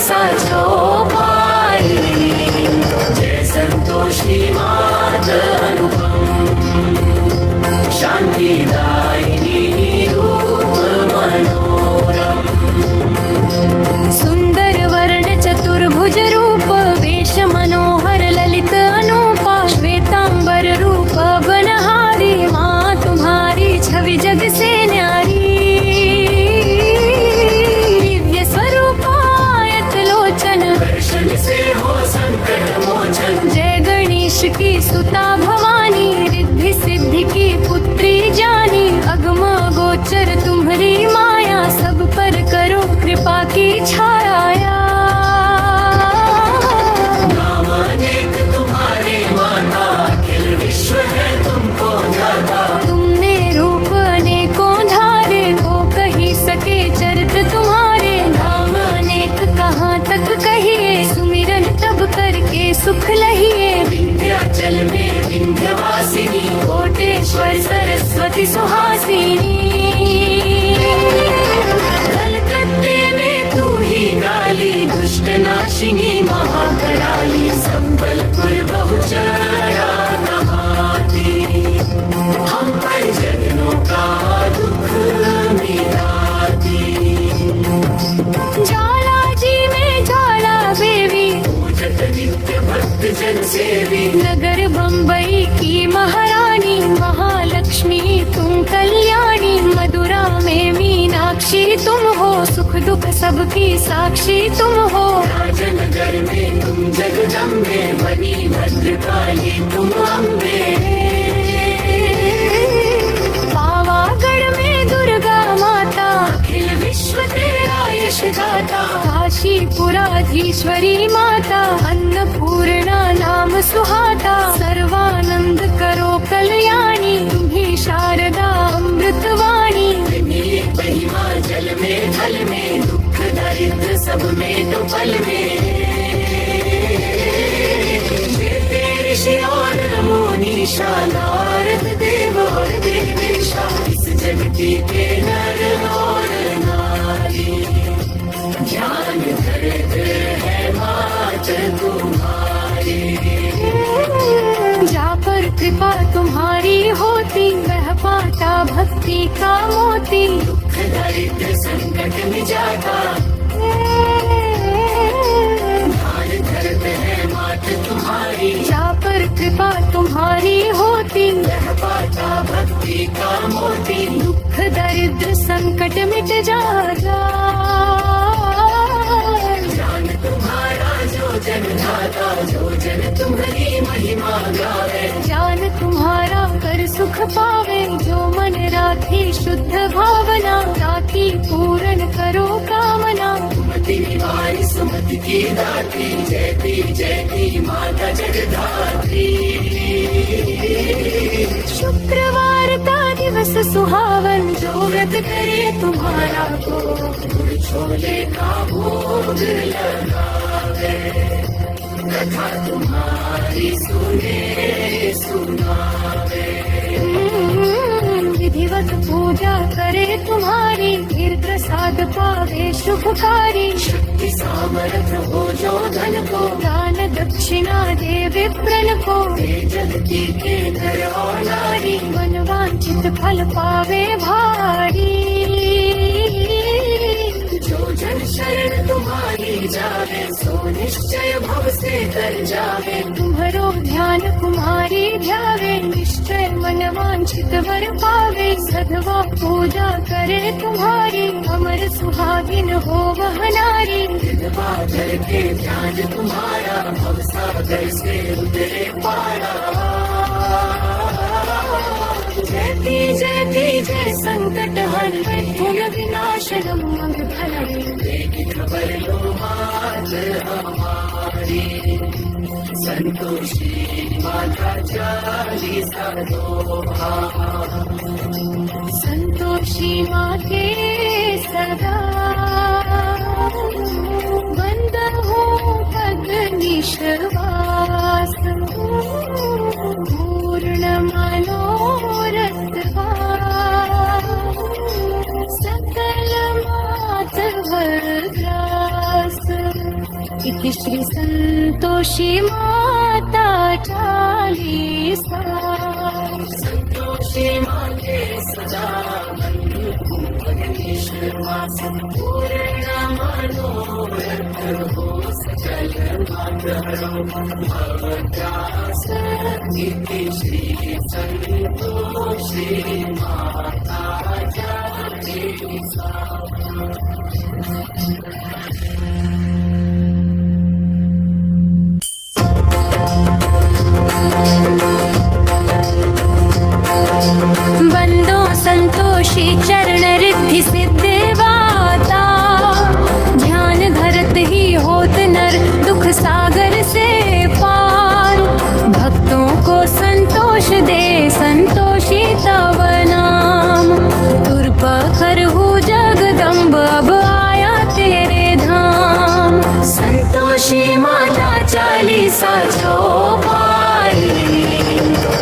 साचो पाई। जय संतोषी मात अनुपम, शांतिदायिनी रूप मनोरम। सुंदर वर्ण चतुर्भुज रूप, वेश मनोहर ललित अनूपा। श्वेतांबर रूप बनहारी, माँ तुम्हारी छवि जग से न्यारी। दिव्य स्वरूपायत लोचन, दर्शन से हो संकट मोचन। जय गणेश की सुता भवानी, रिद्धि सिद्धि की पुत्री जानी। अगम गोचर तुम्हारी माया, सब पर करो कृपा की छाया। नाम अनेक तुम्हारे माता, अखिल विश्व है तुमको जाता। तुमने रूप अनेकों धारे, को कही सके चरित्र तुम्हारे। नाम अनेक कहाँ तक कहिए, सुमिरन तब करके सुख लहिए। विंध्याचल में विंध्यवासिनी, कोटेश्वर सरस्वती सुहासिनी। कलकत्ते में तू ही गाली, दुष्ट नाशिनी महाकराली। संबलपुर बहुचरा नहाती, हम पर जगनों का दुख मिटाती। ज्वाला जी में ज्वाला देवी, पूजत नित्य भक्त जन सेवी। नगर बम्बई की महारानी, महालक्ष्मी तुम कल्याणी। मधुरा में मीनाक्षी तुम हो, सुख दुख सबकी साक्षी तुम हो। राजनगर में तुम जगदम्बे, बनी भद्रकाली तुम अम्बे। पावागढ़ में दुर्गा माता, अखिल विश्व तेरा यश गाता। काशीपुराधीश्वरी माता, अन्नपूर्णा नाम सुहाता। सर्वानंद करो कल्याणी, तुम्ही शारदा अमृतवाणी। महिमा जल में थल में, दुख दरिद्र सब में तो पल में। ऋषि और मुनीषा, नारद देव और देवेशा। इस जगती के नर और नारी, ज्ञान धरते है मात तुम्हारी। जा पर कृपा तुम्हारी होती, वह पाता भक्ति का मोती। दुख दरिद्र संकट में जाता, ध्यान धरते है मात तुम्हारी। जा पर कृपा तुम्हारी होती, वह पाता भक्ति का मोती। दुख दरिद्र संकट मिट जाता। ज्ञान तुम्हारा जो जन गाता, जो जन तुम्हारी महिमा गावे। ज्ञान तुम्हारा कर सुख पावे, जो मन राखी शुद्ध भावना। राखी पूर्ण करो कामना, सुमति निवारी सुमति की दाती। जयती माता जगधात्री। शुक्रवार का दिवस सुहावन, जो व्रत करे तुम्हारा को। गुड़ छोले का भोग लगावे, कथा तुम्हारी सुने सुनावे। विधिवत पूजा करे तुम्हारी, फिर प्रसाद पावे शुभकारी। शक्ति सामर्थ हो जो धन को, दान दक्षिणा दे विप्रन को। जगती के नर और नारी, मनवांचित फल पावे भारी। जो जन शरण तुम्हारी जावे, सो निश्चय भव से तर जावे। तुम्हारो ध्यान कुमारी ध्यावे, निश्चय मन वांछित वर पावे। सधवा पूजा करे तुम्हारी, अमर सुहागिन हो वह नारी। विधवा धर के ध्यान तुम्हारा, भव सागर से उतरे पारा। जयती जय संकट हर, गुण विनाशनम मंग फलम। देखी खबर लो मात हमारी, संतोषी माता चालीसा दोहा। संतोषी माते सदा, बंद हो पद निश्वास। पूर्ण मनोरथ सकल मात ग्रास। इति श्री संतोषी माता चालीसा। संतोषी माते सदा बंधुपुंगनीश्वरवास पूर्ण मनोरथ हो सकल मंगलो भवदास। इति श्री संतोषी माता चालीसा। वंदो संतोषी चरण रिद्धि सिद्धि वाता। ध्यान धरत ही होत नर दुख सागर से पार। भक्तों को संतोष दे संतोषी तव नाम। दुर्पखर हो जगदम्ब अब आया तेरे धाम। संतोषी माता चालीसा जो पाई।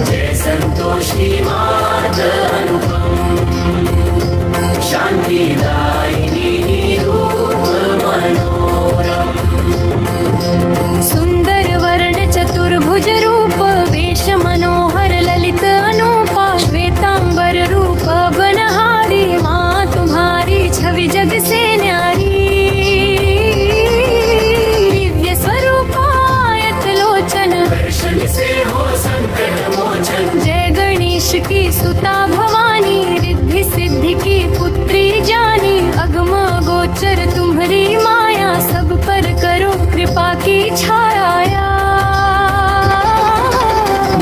जय संतोषी मात अनुपम शांतिदायिनी रूप मनोरम। सुंदर वर्ण चतुर्भुज रूप वेश मनोहर ललित अनूपा। श्वेतांबर रूप बनहारी माँ तुम्हारी छवि जग से न्यारी। दिव्य स्वरूपायत लोचन दर्शन से हो संकट मोचन। जय गणेश की सुता भवानी रिद्धि सिद्धि की पुत्री जानी। अगम गोचर तुम्हारी माया सब पर करो कृपा की छाया।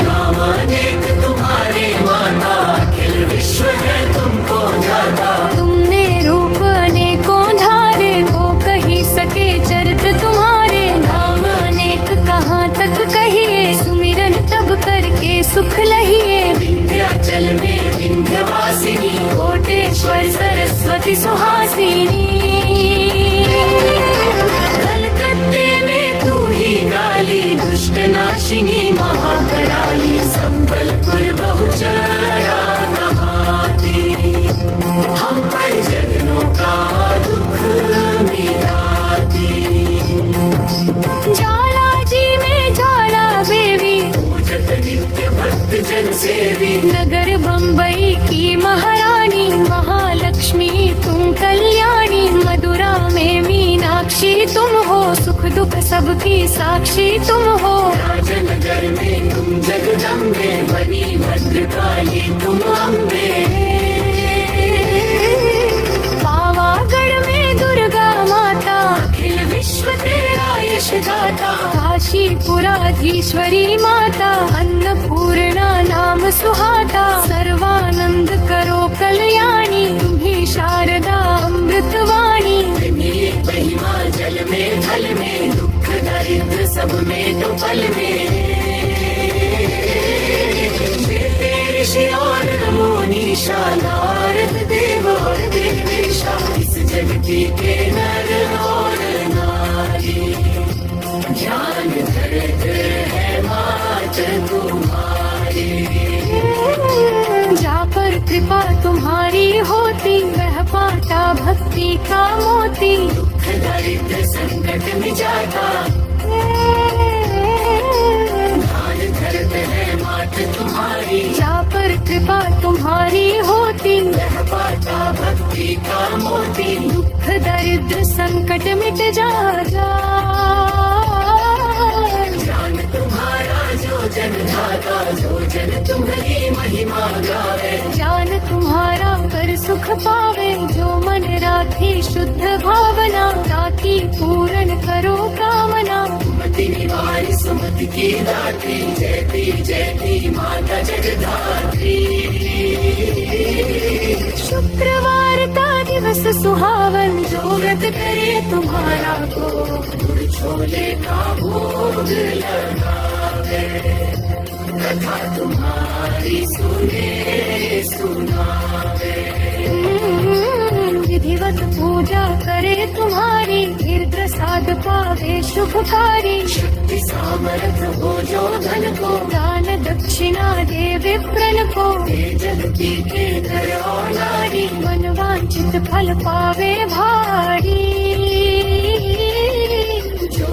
नाम अनेक तुम्हारे माता अखिल विश्व है तुमको जाता। तुमने रूप अनेकों धारे को कही सके चरित तुम्हारे। नाम अनेक कहाँ तक कहिए सुमिरन तब करके सुख लहिए। विंध्याचल में विंध्यवासिनी कोटेश्वर सरस्वती सुहासिनी। कलकत्ते में तू ही काली दुष्ट नाशिनी महाकराली। संबलपुर बहुचरा नहाती हम पर जगनों का दुख मिटाती। ज्वाला जी में ज्वाला देवी पूजत नित्य भक्त जन सेवी। नगर बम्बई की महारानी महालक्ष्मी तुम कल्याणी। मधुरा में मीनाक्षी तुम हो सुख दुख सबकी साक्षी तुम हो। राजनगर में तुम जगदम्बे बनी भद्रकाली तुम अम्बे। पावागढ़ में दुर्गा माता अखिल विश्व तेरा यश गाता। काशीपुराधीश्वरी माता अन्नपूर्णा नाम सुहाता। सर्वानंद करो कल्याणी तुम्ही शारदा अमृतवाणी। महिमा जल में थल में दुख दरिद्र सब में तो पल में। ऋषि और मुनि नारद देव और देवेशा। इस जगती के नर और नारी ध्यान धरते है मात तुम्हारी। जा पर कृपा तुम्हारी होती वह पाता भक्ति का मोती। दुख दरिद्र संकट मिटाता ध्यान धरते है मात तुम्हारी। जा पर कृपा तुम्हारी होती वह पाता भक्ति का मोती। दुख दरिद्र संकट मिट जाता। ज्ञान तुम्हारा जो जन धाता जो जन तुम्हारी महिमा गावे। ज्ञान तुम्हारा कर सुख पावे जो मन राखे शुद्ध भावना। ताकि पूर्ण करो कामना। सुमति निवारी सुमति की दात्री जयती माता जगधात्री। शुक्रवार का दिवस सुहावन जो व्रत करे तुम्हारा को। गुड़ छोले का भोग लगावे। कथा तुम्हारी सुने सुनावे। विधिवत पूजा करे तुम्हारी फिर प्रसाद पावे शुभकारी। शक्ति सामर्थ हो जो धन को दान दक्षिणा दे विप्रन को। जगती के घर और नारी मनवांचित फल पावे भारी। जो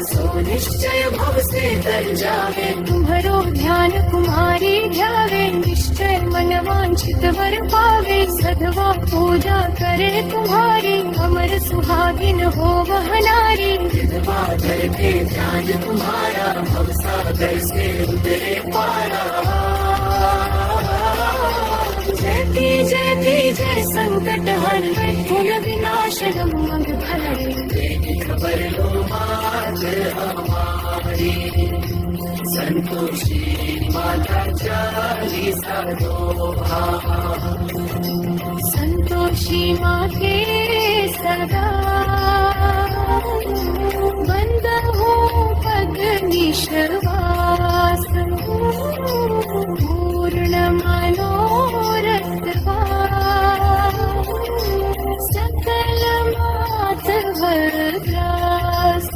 सो निश्चय भव से तर जावे। तुम्हारो ध्यान कुमारी ध्यावे, निश्चय मन वांछित वर पावे। सधवा पूजा करे तुम्हारी, अमर सुहागिन हो वह नारी। विधवा धर के ध्यान तुम्हारा, भव सागर से उतरे पारा। जयति जय संकट हरे, पुन विनाशनम मंग भरे। देखी खबर लो मात हमारी, संतोषी माता चालीसा दोहा। संतोषी माते सदा, बंद हो पद निश्वास। पूर्ण मनोरथ सकल मातवर ग्रास।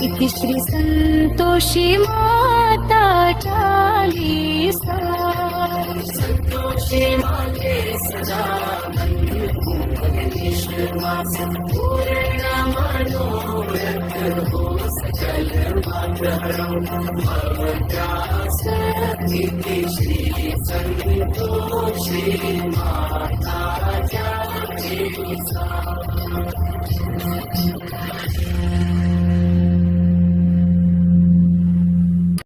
इति श्री संतोषी माता चालीसा। संतोषी माते सदा बंधु निश्वास। पूर्ण मनोरथ हो सकल मातहरो भवत्रास। इति श्री संतोषी माता चालीसा।